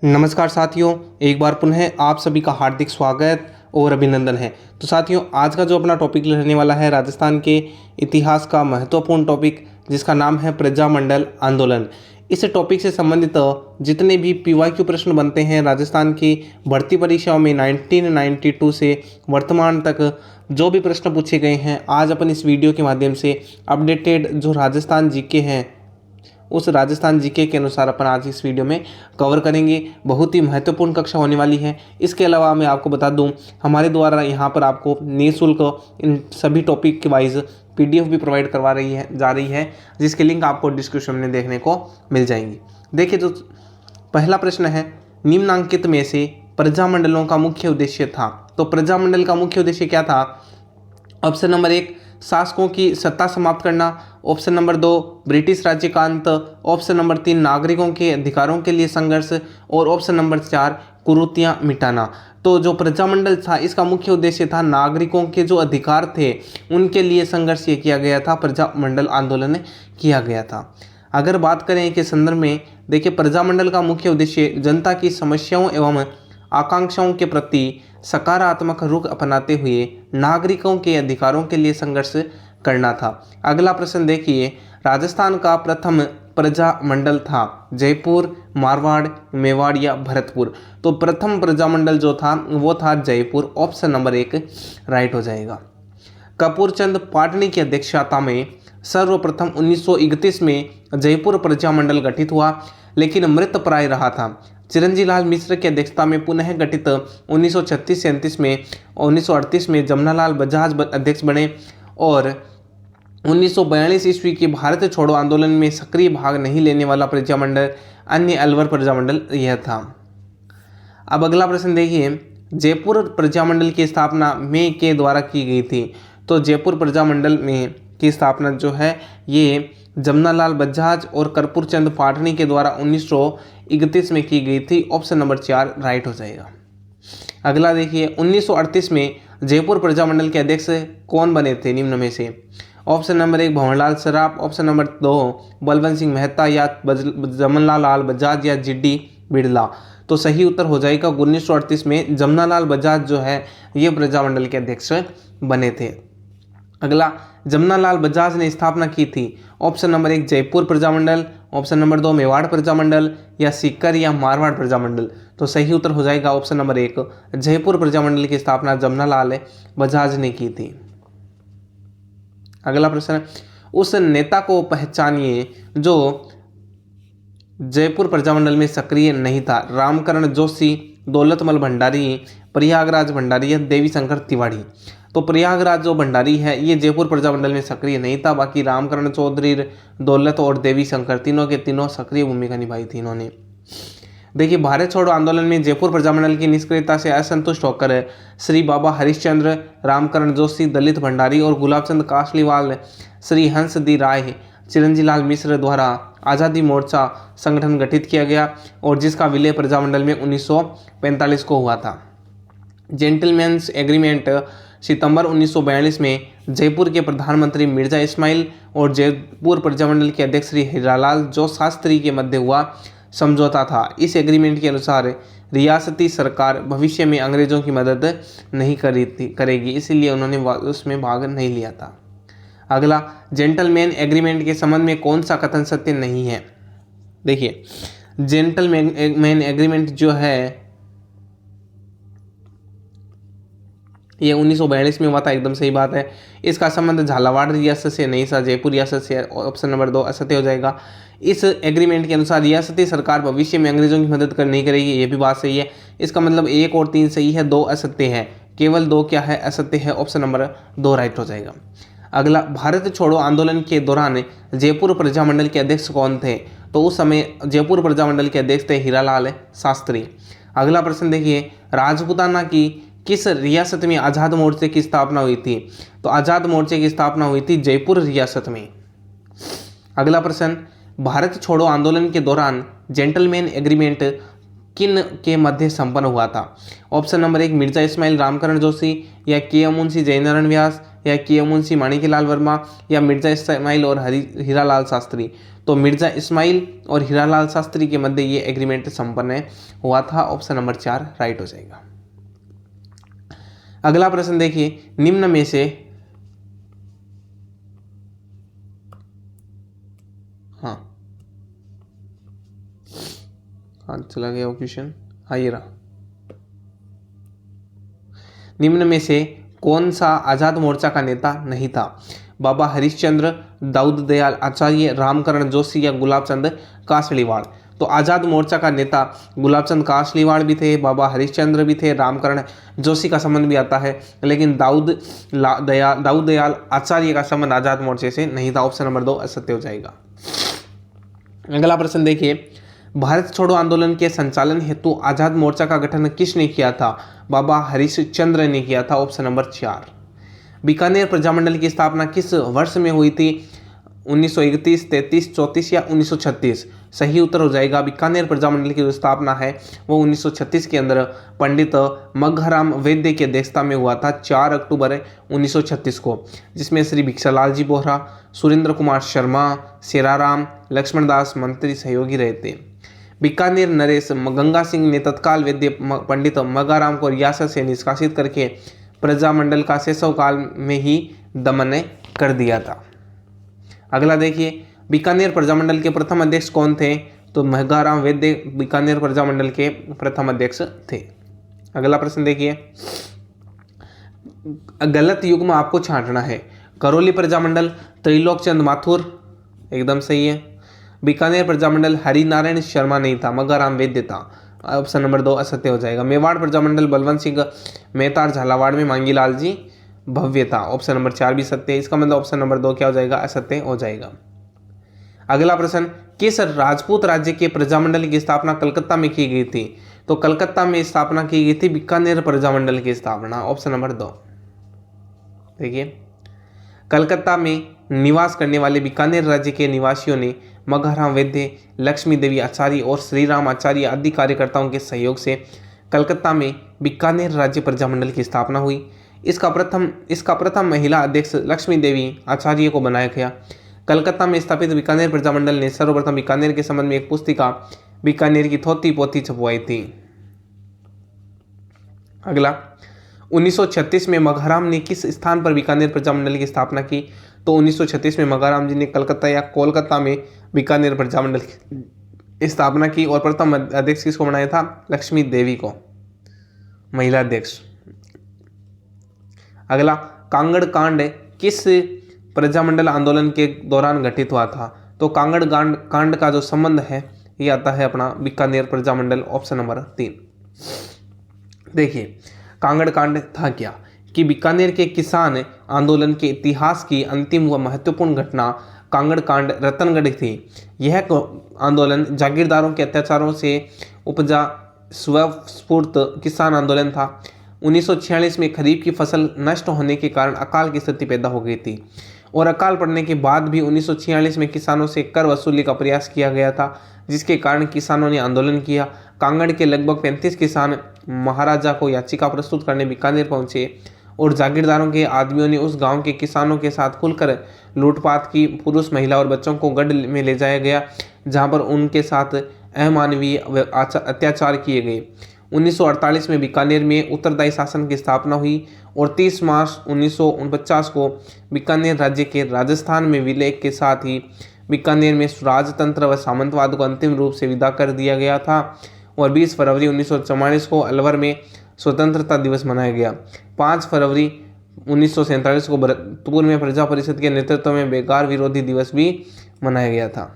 नमस्कार साथियों, एक बार पुनः आप सभी का हार्दिक स्वागत और अभिनंदन है। तो साथियों, आज का जो अपना टॉपिक रहने वाला है राजस्थान के इतिहास का महत्वपूर्ण टॉपिक, जिसका नाम है प्रजामंडल आंदोलन। इस टॉपिक से संबंधित जितने भी पीवाईक्यू प्रश्न बनते हैं राजस्थान की भर्ती परीक्षाओं में 1992 से वर्तमान तक जो भी प्रश्न पूछे गए हैं, आज अपन इस वीडियो के माध्यम से अपडेटेड जो राजस्थान जीके हैं उस राजस्थान जीके के अनुसार अपन आज इस वीडियो में कवर करेंगे। बहुत ही महत्वपूर्ण कक्षा होने वाली है। इसके अलावा मैं आपको बता दूं, हमारे द्वारा यहाँ पर आपको निःशुल्क इन सभी टॉपिक के वाइज पीडीएफ भी प्रोवाइड जा रही है, जिसके लिंक आपको डिस्क्रिप्शन में देखने को मिल जाएंगी। देखिए, जो पहला प्रश्न है, निम्नांकित में से प्रजामंडलों का मुख्य उद्देश्य था। तो प्रजामंडल का मुख्य उद्देश्य क्या था? ऑप्शन नंबर 1, शासकों की सत्ता समाप्त करना। ऑप्शन नंबर 2, ब्रिटिश राज्य का अंत। ऑप्शन नंबर 3, नागरिकों के अधिकारों के लिए संघर्ष। और ऑप्शन नंबर 4, कुरीतियां मिटाना। तो जो प्रजामंडल था, इसका मुख्य उद्देश्य था नागरिकों के जो अधिकार थे उनके लिए संघर्ष ये किया गया था, प्रजामंडल आंदोलन किया गया था। अगर बात करें के संदर्भ में, देखिए, प्रजामंडल का मुख्य उद्देश्य जनता की समस्याओं एवं आकांक्षाओं के प्रति सकारात्मक रुख अपनाते हुए नागरिकों के अधिकारों के लिए संघर्ष करना था। अगला प्रश्न देखिए, राजस्थान का प्रथम प्रजामंडल था जयपुर, मारवाड़, मेवाड़ या भरतपुर। तो प्रथम प्रजामंडल जो था वो था जयपुर। ऑप्शन नंबर 1 राइट हो जाएगा। कपूरचंद पाटनी की अध्यक्षता में सर्वप्रथम 1931 में जयपुर प्रजामंडल गठित हुआ, लेकिन मृत प्राय रहा था। चिरंजी लाल मिश्र की अध्यक्षता में पुनः गठित 1936-37 में 1938 में जमनालाल बजाज अध्यक्ष बने और 1942 ईस्वी के भारत छोड़ो आंदोलन में सक्रिय भाग नहीं लेने वाला प्रजामंडल अन्य अलवर प्रजामंडल यह था। अब अगला प्रश्न देखिए, जयपुर प्रजामंडल की स्थापना में के द्वारा की गई थी। तो जयपुर प्रजामंडल में की स्थापना जो है ये जमनालाल बजाज और कर्पूरचंद पाटनी के द्वारा 1931 में की गई थी। ऑप्शन नंबर 4 राइट हो जाएगा। अगला देखिए, 1938 में जयपुर प्रजामंडल के अध्यक्ष कौन बने थे निम्न में से? Option number 1 Bhanwarlal Saraf. Option number 2 Balwant Singh Mehta या जमनालाल बजाज या जीडी बिड़ला। तो सही उत्तर हो जाएगा 1938 में जमनालाल बजाज जो है ये प्रजामंडल के अध्यक्ष बने थे। अगला, जमनालाल बजाज ने स्थापना की थी। Option number 1 Jaipur Prajamandal. Option number 2 Mewar Prajamandal या सीकर या मारवाड़ प्रजामंडल। तो सही उत्तर हो जाएगा ऑप्शन नंबर 1 जयपुर प्रजामंडल की स्थापना जमनालाल बजाज ने की थी। अगला प्रश्न, उस नेता को पहचानिए जो जयपुर प्रजामंडल में सक्रिय नहीं था। रामकरण जोशी, दौलतमल भंडारी, प्रयागराज भंडारी या देवी शंकर तिवारी। तो प्रयागराज जो भंडारी है ये जयपुर प्रजामंडल में सक्रिय नहीं था। बाकी रामकरण चौधरी, दौलत और देवी शंकर तीनों के तीनों सक्रिय भूमिका निभाई थी इन्होंने। देखिए, भारत छोड़ो आंदोलन में जयपुर प्रजामंडल की निष्क्रियता से असंतुष्ट होकर श्री बाबा हरिश्चंद्र, रामकरण जोशी, दलित भंडारी और गुलाबचंद कासलीवाल, श्री हंस दी राय, चिरंजी लाल मिश्र द्वारा आज़ादी मोर्चा संगठन गठित किया गया और जिसका विलय प्रजामंडल में 1945 को हुआ था। जेंटलमैन्स एग्रीमेंट सितंबर 1942 में जयपुर के प्रधानमंत्री मिर्जा इस्माइल और जयपुर प्रजामंडल के अध्यक्ष श्री हीरालाल जो शास्त्री के मध्य हुआ समझौता था। इस एग्रीमेंट के अनुसार रियासती सरकार भविष्य में अंग्रेजों की मदद नहीं करेगी, इसीलिए उन्होंने उसमें भाग नहीं लिया था। अगला, जेंटलमैन एग्रीमेंट के संबंध में कौन सा कथन सत्य नहीं है? देखिए, जेंटलमैन एग्रीमेंट जो है ये 1942 में हुआ था, एकदम सही बात है। इसका संबंध झालावाड़ रियासत से नहीं था, जयपुर रियासत से। ऑप्शन नंबर 2 असत्य हो जाएगा। इस एग्रीमेंट के अनुसार रियासती सरकार भविष्य में अंग्रेजों की मदद नहीं करेगी, ये भी बात सही है। इसका मतलब 1 और 3 सही है, 2 असत्य है। केवल 2 क्या है? असत्य है। ऑप्शन नंबर 2 राइट हो जाएगा। अगला, भारत छोड़ो आंदोलन के दौरान जयपुर प्रजामंडल के अध्यक्ष कौन थे? तो उस समय जयपुर प्रजामंडल के अध्यक्ष थे हीरालाल शास्त्री। अगला प्रश्न देखिए, राजपूताना की किस रियासत में आज़ाद मोर्चे की स्थापना हुई थी? तो आज़ाद मोर्चे की स्थापना हुई थी जयपुर रियासत में। अगला प्रश्न, भारत छोड़ो आंदोलन के दौरान जेंटलमैन एग्रीमेंट किन के मध्य संपन्न हुआ था? ऑप्शन नंबर 1 मिर्जा इस्माइल, रामकरण जोशी या के मुंशी जयनारायण व्यास या किया मुंशी माणिक्यलाल वर्मा या मिर्जा इस्माइल और हीरालाल शास्त्री। तो मिर्जा इस्माइल और हीरालाल शास्त्री के मध्य ये एग्रीमेंट संपन्न हुआ था। ऑप्शन नंबर 4 राइट हो जाएगा। अगला प्रश्न देखिए, निम्न में से चला गया वो क्वेश्चन, ये रहा। निम्न में से कौन सा आजाद मोर्चा का नेता नहीं था? बाबा हरिश्चंद्र, दाऊद दयाल आचार्य, रामकरण जोशी या गुलाबचंद कासलीवाड़। तो आजाद मोर्चा का नेता गुलाबचंद कासलीवाड़ भी थे, बाबा हरिश्चंद्र भी थे, रामकरण जोशी का संबंध भी आता है, लेकिन दाऊद दयाल आचार्य का संबंध आजाद मोर्चे से नहीं था। ऑप्शन नंबर 2 असत्य हो जाएगा। अगला प्रश्न देखिए, भारत छोड़ो आंदोलन के संचालन हेतु आजाद मोर्चा का गठन किसने किया था? बाबा हरिश्चंद्र ने किया था। Option number 4। बीकानेर प्रजामंडल की स्थापना किस वर्ष में हुई थी? 1931, 33, 34 या 1936? सही उत्तर हो जाएगा, बीकानेर प्रजामंडल की जो स्थापना है वो 1936 के अंदर पंडित मघाराम वैद्य की अध्यक्षता में हुआ था, 4 अक्टूबर 1936 को, जिसमें श्री भिक्षालाल जी बोहरा, सुरेंद्र कुमार शर्मा, शेराराम लक्ष्मणदास मंत्री सहयोगी रहे थे। बीकानेर नरेश गंगा सिंह ने तत्काल वैद्य पंडित मघाराम को रियासत से निष्कासित करके प्रजामंडल का शैशव काल में ही दमन कर दिया था। अगला देखिए, बीकानेर प्रजामंडल के प्रथम अध्यक्ष कौन थे? तो मघाराम वैद्य बीकानेर प्रजामंडल के प्रथम अध्यक्ष थे। अगला प्रश्न देखिए, गलत युग्म आपको छांटना है। करौली प्रजामंडल त्रिलोकचंद माथुर, एकदम सही है। बीकानेर प्रजामंडल हरिनारायण शर्मा नहीं था, मघाराम वैद्य था। ऑप्शन नंबर 2 असत्य हो जाएगा। मेवाड़ प्रजामंडल बलवंत सिंह मेहता, झालावाड़ में मांगीलाल जी भव्य था। ऑप्शन नंबर 4 भी सत्य है। इसका मतलब ऑप्शन नंबर 2 क्या हो जाएगा? असत्य हो जाएगा। अगला प्रश्न, किस राजपूत राज्य के प्रजामंडल की स्थापना कलकत्ता में की गई थी? तो कलकत्ता में स्थापना की गई थी बीकानेर प्रजामंडल की स्थापना। Option number 2। देखिए, कलकत्ता में निवास करने वाले बीकानेर राज्य के निवासियों ने मघाराम वैद्य, लक्ष्मी देवी आचार्य और श्री राम आचार्य आदि कार्यकर्ताओं के सहयोग से कलकत्ता में बीकानेर राज्य प्रजामंडल की स्थापना हुई। इसका प्रथम महिला अध्यक्ष लक्ष्मी देवी आचार्य को बनाया गया। कलकत्ता में स्थापित बीकानेर प्रजामंडल ने सर्वप्रथम बीकानेर के संबंध में एक पुस्तिका बीकानेर की थोती पोथी छपवाई थी। अगला, 1936 में मघाराम ने किस स्थान पर बीकानेर प्रजामंडल की स्थापना की? तो 1936 में मघाराम जी ने कलकत्ता या कोलकाता में बीकानेर प्रजामंडल की स्थापना की और प्रथम अध्यक्ष किसको बनाया था? लक्ष्मी देवी को, महिला अध्यक्ष। अगला, कांगड़ कांड किस प्रजामंडल आंदोलन के दौरान घटित हुआ था? तो कांगड़ कांड का जो संबंध है ये आता है अपना बीकानेर प्रजामंडल। Option number 3। देखिए, कांगड़ कांड था क्या कि बीकानेर के किसान आंदोलन के इतिहास की अंतिम व महत्वपूर्ण घटना कांगड़ कांड रतनगढ़ थी। यह आंदोलन जागीरदारों के अत्याचारों से उपजा स्वस्फूर्त किसान आंदोलन था। 1946 में खरीफ की फसल नष्ट होने के कारण अकाल की स्थिति पैदा हो गई थी और अकाल पड़ने के बाद भी 1946 में किसानों से कर वसूली का प्रयास किया गया था, जिसके कारण किसानों ने आंदोलन किया। कांगड़ के लगभग 35 किसान महाराजा को याचिका प्रस्तुत करने बीकानेर पहुंचे और जागीरदारों के आदमियों ने उस गांव के किसानों के साथ खुलकर लूटपाट की। पुरुष, महिला और बच्चों को गढ़ में ले जाया गया, जहां पर उनके साथ अमानवीय अत्याचार किए गए। 1948 में बीकानेर में उत्तरदायी शासन की स्थापना हुई और 30 मार्च 1949 को बीकानेर राज्य के राजस्थान में विलय के साथ ही बीकानेर में राजतंत्र व सामंतवाद को अंतिम रूप से विदा कर दिया गया था और 20 फरवरी 1944 को अलवर में स्वतंत्रता दिवस मनाया गया। 5 फरवरी 1947 को भरतपुर में प्रजा परिषद के नेतृत्व में बेकार विरोधी दिवस भी मनाया गया था।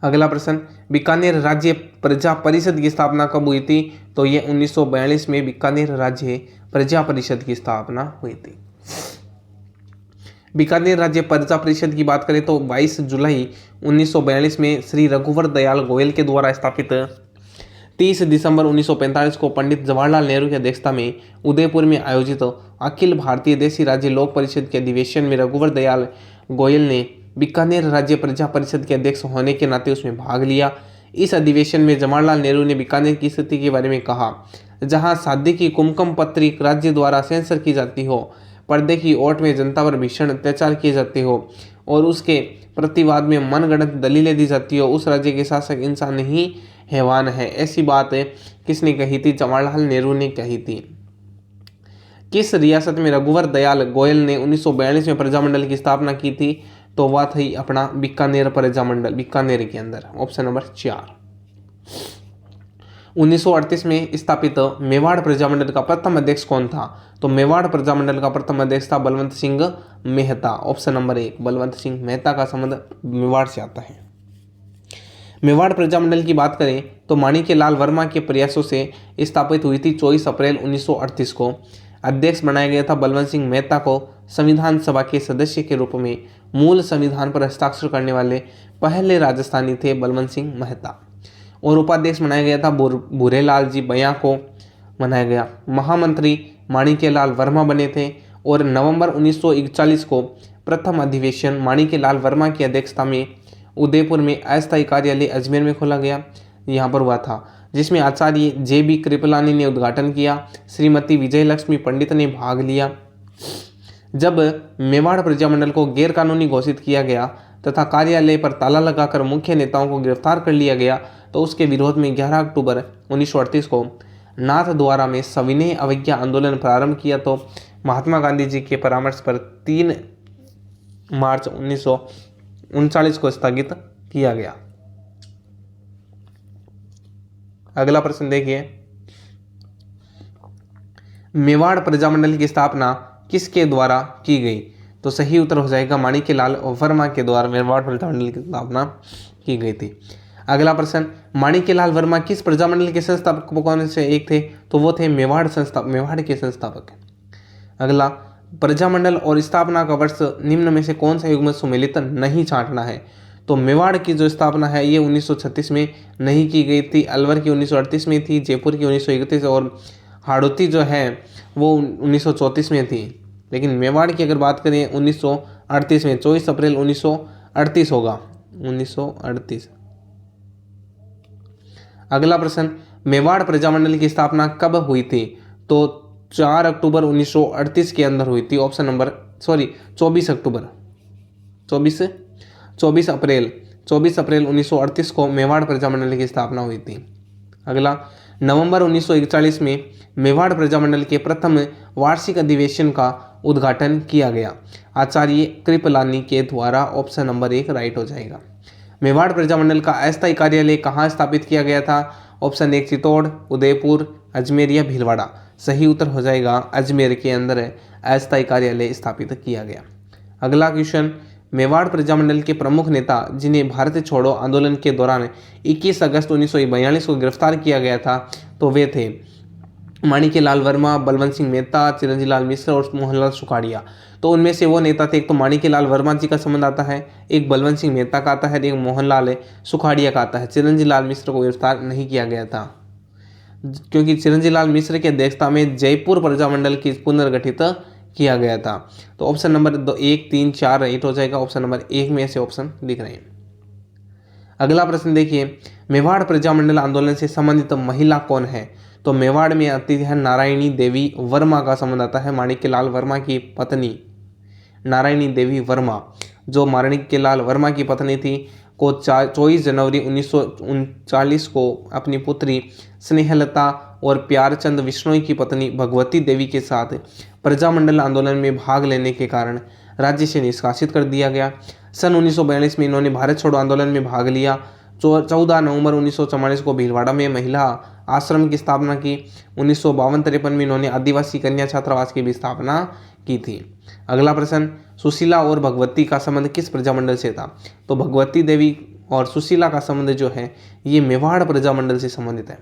अगला प्रश्न, बीकानेर राज्य प्रजा परिषद की स्थापना कब हुई थी? तो ये 1942 में बीकानेर राज्य प्रजा परिषद की स्थापना हुई थी। बीकानेर राज्य प्रजा परिषद की बात करें तो 22 जुलाई 1942 में श्री रघुवर दयाल गोयल के द्वारा स्थापित, 30 दिसंबर 1945 को पंडित जवाहरलाल नेहरू की अध्यक्षता में उदयपुर में आयोजित अखिल भारतीय देशी राज्य लोक परिषद के अधिवेशन में रघुवर दयाल गोयल ने बीकानेर राज्य प्रजा परिषद के अध्यक्ष होने के नाते उसमें भाग लिया। इस अधिवेशन में जवाहरलाल नेहरू ने बीकानेर की स्थिति के बारे में कहा, जहां शादी की कुमकुम पत्री राज्य द्वारा सेंसर की जाती हो, पर्दे की ओट में जनता पर भीषण अत्याचार किए जाते हो और उसके प्रतिवाद में मनगढ़ंत दलीलें दी जाती हो, उस राज्य के शासक इंसान ही हैवान है। ऐसी बात किसने कही थी? जवाहरलाल नेहरू ने कही थी। किस रियासत में रघुवर दयाल गोयल ने 1942 में प्रजामंडल की स्थापना की थी? तो वह थी अपना बीकानेर प्रजामंडल, बीकानेर के अंदर। Option number 4। 1938 में स्थापित मेवाड़ प्रजामंडल का प्रथम अध्यक्ष कौन था? तो मेवाड़ प्रजामंडल का प्रथम अध्यक्ष था बलवंत सिंह मेहता। ऑप्शन नंबर 1 बलवंत सिंह मेहता का संबंध मेवाड़ से आता है। मेवाड़ प्रजामंडल की बात करें तो माणिक्यलाल वर्मा के प्रयासों से स्थापित हुई थी। 24 अप्रैल 1938 को अध्यक्ष बनाया गया था। बलवंत सिंह मेहता को संविधान सभा के सदस्य के रूप में मूल संविधान पर हस्ताक्षर करने वाले पहले राजस्थानी थे बलवंत सिंह मेहता। और उपाध्यक्ष बनाया गया था भूरेलाल जी बया को बनाया गया। महामंत्री माणिक्यलाल वर्मा बने थे और नवंबर 1941 को प्रथम अधिवेशन माणिक्यलाल वर्मा की अध्यक्षता में उदयपुर में अस्थायी कार्यालय अजमेर में खोला गया, यहाँ पर हुआ था, जिसमें आचार्य जे.बी. कृपलानी ने उद्घाटन किया। श्रीमती विजयलक्ष्मी पंडित ने भाग लिया। जब मेवाड़ प्रजामंडल को गैर कानूनी घोषित किया गया तथा कार्यालय पर ताला लगाकर मुख्य नेताओं को गिरफ्तार कर लिया गया तो उसके विरोध में 11 अक्टूबर 1938 को नाथद्वारा में सविनय अवज्ञा आंदोलन प्रारंभ किया। तो महात्मा गांधी जी के परामर्श पर 3 मार्च 1939 को स्थगित किया गया। अगला प्रश्न देखिए, मेवाड़ प्रजामंडल की स्थापना किसके द्वारा की गई? तो सही उत्तर हो जाएगा माणिक्यलाल वर्मा के द्वारा मेवाड़ प्रजामंडल की स्थापना की गई थी। अगला प्रश्न, माणिक्यलाल वर्मा किस प्रजामंडल के संस्थापकों में से एक थे? तो वो थे मेवाड़ के संस्थापक। अगला, प्रजामंडल और स्थापना का वर्ष निम्न में से कौन सा युग्म सुमेलित नहीं छांटना है? तो मेवाड़ की जो स्थापना है ये 1936 में नहीं की गई थी, अलवर की 1938 में थी, जयपुर की 1931 और हाड़ौती जो है वो 1934 में थी। लेकिन मेवाड़ की अगर बात करें 1938 में, 24 अप्रैल 1938 होगा, 1938। अगला प्रश्न, मेवाड़ प्रजामंडल की स्थापना कब हुई थी? तो 4 अक्टूबर 1938 के अंदर हुई थी। ऑप्शन नंबर 24 अक्टूबर 24 अप्रैल 1938 को मेवाड़ प्रजामंडल की स्थापना हुई थी। अगला, नवंबर 1941 में मेवाड़ प्रजामंडल के प्रथम वार्षिक अधिवेशन का उद्घाटन किया गया, आचार्य कृपलानी के द्वारा। ऑप्शन नंबर 1 राइट हो जाएगा। मेवाड़ प्रजामंडल का अस्थायी कार्यालय कहाँ स्थापित किया गया था? ऑप्शन 1 चित्तौड़, उदयपुर, अजमेर या भीलवाड़ा। सही उत्तर हो जाएगा अजमेर के अंदर अस्थायी कार्यालय स्थापित किया गया। अगला क्वेश्चन, मेवाड़ प्रजामंडल के प्रमुख नेता जिन्हें भारत छोड़ो आंदोलन के दौरान 21 अगस्त 1942 को गिरफ्तार किया गया था तो वे थे माणिक्यलाल वर्मा, बलवंत सिंह मेहता, चिरंजीव लाल मिश्र और मोहनलाल सुखाड़िया। तो उनमें से वो नेता थे, एक तो माणिक्यलाल वर्मा जी का संबंध आता है, एक बलवंत सिंह मेहता का आता है, एक मोहनलाल सुखाड़िया का आता है। चिरंजीव लाल मिश्र को गिरफ्तार नहीं किया गया था क्योंकि चिरंजीव लाल मिश्र की अध्यक्षता में जयपुर प्रजामंडल की पुनर्गठित किया गया था। तो ऑप्शन नंबर 1, 3, 4 राइट हो जाएगा। ऑप्शन नंबर 1 में ऐसे ऑप्शन दिख रहे हैं। अगला प्रश्न देखिए, मेवाड़ प्रजामंडल आंदोलन से संबंधित महिला कौन है? तो मेवाड़ में आती है नारायणी देवी वर्मा का संबंध आता है, माणिक्यलाल वर्मा की पत्नी नारायणी देवी वर्मा, जो माणिक्यलाल वर्मा की पत्नी थी, को 24 जनवरी 1939 को अपनी पुत्री स्नेहलता और प्यारचंद विश्नोई की पत्नी भगवती देवी के साथ प्रजामंडल आंदोलन में भाग लेने के कारण राज्य से निष्कासित कर दिया गया। सन 1942 में इन्होंने भारत छोड़ो आंदोलन में भाग लिया। 14 नवंबर 1944 को भीलवाड़ा में महिला आश्रम की स्थापना की। 1952-53 में इन्होंने आदिवासी कन्या छात्रावास की भी स्थापना की थी। अगला प्रश्न, सुशीला और भगवती का संबंध किस प्रजामंडल से था? तो भगवती देवी और सुशीला का संबंध जो है ये मेवाड़ प्रजामंडल से संबंधित है।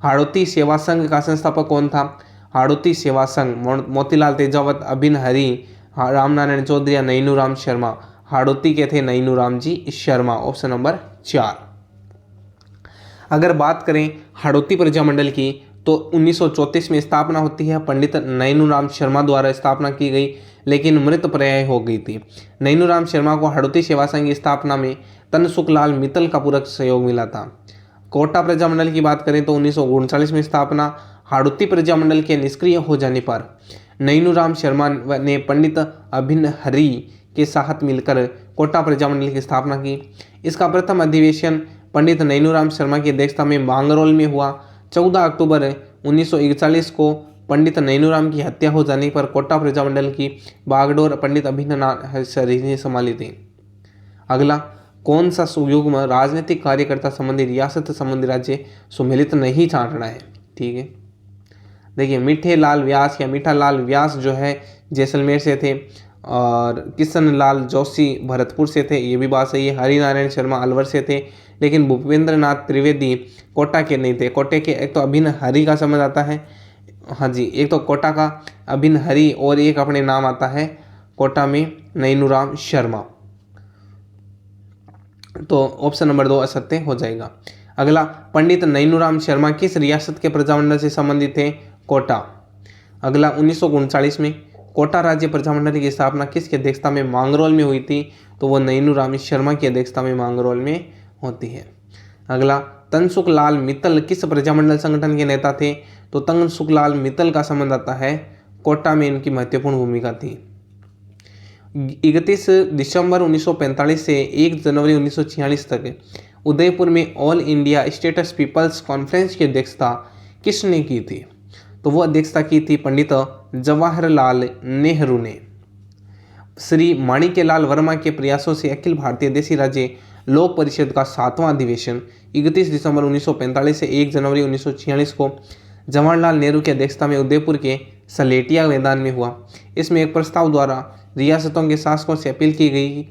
हाड़ौती सेवा संघ का संस्थापक कौन था? हाड़ौती सेवा संघ मोतीलाल तेजावत, अभिन हरि, रामनारायण चौधरी या नैनूराम शर्मा। हाड़ौती के थे नैनूराम जी शर्मा। Option number 4। अगर बात करें हाड़ौती प्रजामंडल की तो 1934 में स्थापना होती है, पंडित नैनूराम शर्मा द्वारा स्थापना की गई, लेकिन मृत पर्याय हो गई थी। नैनूराम शर्मा को हाड़ौती सेवा संघ की स्थापना में तनसुखलाल मित्तल का पूरक सहयोग मिला था। कोटा प्रजामंडल की बात करें तो 1939 में स्थापना, हाड़ौती प्रजामंडल के निष्क्रिय हो जाने पर नैनूराम शर्मा ने पंडित अभिन्न हरि के साथ मिलकर कोटा प्रजामंडल की स्थापना की। इसका प्रथम अधिवेशन पंडित नैनूराम शर्मा की अध्यक्षता में मांगरोल में हुआ। 14 अक्टूबर 1941 को पंडित नैनूराम की हत्या हो जाने पर कोटा प्रजामंडल की बागडोर पंडित अभिन्न हरि ने संभाली थी। अगला, कौन सा सुयुग्म राजनीतिक कार्यकर्ता संबंधी रियासत संबंधी राज्य सुमेलित नहीं छांटना है? ठीक है, देखिए मीठे लाल व्यास या मीठा लाल व्यास जो है जैसलमेर से थे और किशन लाल जोशी भरतपुर से थे, ये भी बात सही है। हरिनारायण शर्मा अलवर से थे, लेकिन भूपेंद्र नाथ त्रिवेदी कोटा के नहीं थे। कोटे के एक तो अभिन्न हरि का समझ आता है, हाँ जी, एक तो कोटा का अभिन्न हरि और एक अपने नाम आता है कोटा में नैनूराम शर्मा। तो ऑप्शन नंबर 2 असत्य हो जाएगा। अगला, पंडित नैनूराम शर्मा किस रियासत के प्रजामंडल से संबंधित थे? कोटा। अगला, 1939 में कोटा राज्य प्रजामंडल की स्थापना किसकी अध्यक्षता में मांगरोल में हुई थी? तो वो नैनूराम शर्मा की अध्यक्षता में मांगरोल में होती है। अगला, तनसुख लाल मित्तल किस प्रजामंडल संगठन के नेता थे? तो तनसुख लाल मित्तल का संबंध आता है कोटा में इनकी महत्वपूर्ण भूमिका थी। 31 दिसंबर 1945 से 1 जनवरी 1946 तक उदयपुर में all India states people's conference की अध्यक्षता किसने की थी? तो वो अध्यक्षता की थी पंडित जवाहरलाल नेहरू ने। श्री माणिक्यलाल वर्मा के प्रयासों से अखिल भारतीय देशी राज्य लोक परिषद का 7वां अधिवेशन 31 दिसंबर 1945 से 1 जनवरी 1946 को जवाहरलाल नेहरू की अध्यक्षता में उदयपुर के सलेटिया मैदान में हुआ। इसमें एक प्रस्ताव द्वारा रियासतों के शासकों से अपील की गई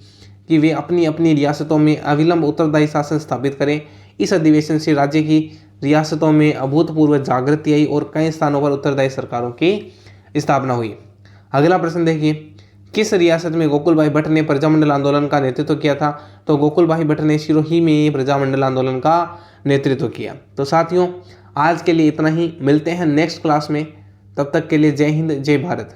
कि वे अपनी अपनी रियासतों में अविलंब उत्तरदायी शासन स्थापित करें। इस अधिवेशन से राज्य की रियासतों में अभूतपूर्व जागृति आई और कई स्थानों पर उत्तरदायी सरकारों की स्थापना हुई। अगला प्रश्न देखिए, किस रियासत में गोकुलभाई भट्ट ने प्रजामंडल आंदोलन का नेतृत्व किया था? तो गोकुलभाई भट्ट ने सिरोही में प्रजामंडल आंदोलन का नेतृत्व किया। तो साथियों, आज के लिए इतना ही, मिलते हैं नेक्स्ट क्लास में, तब तक के लिए जय हिंद जय भारत।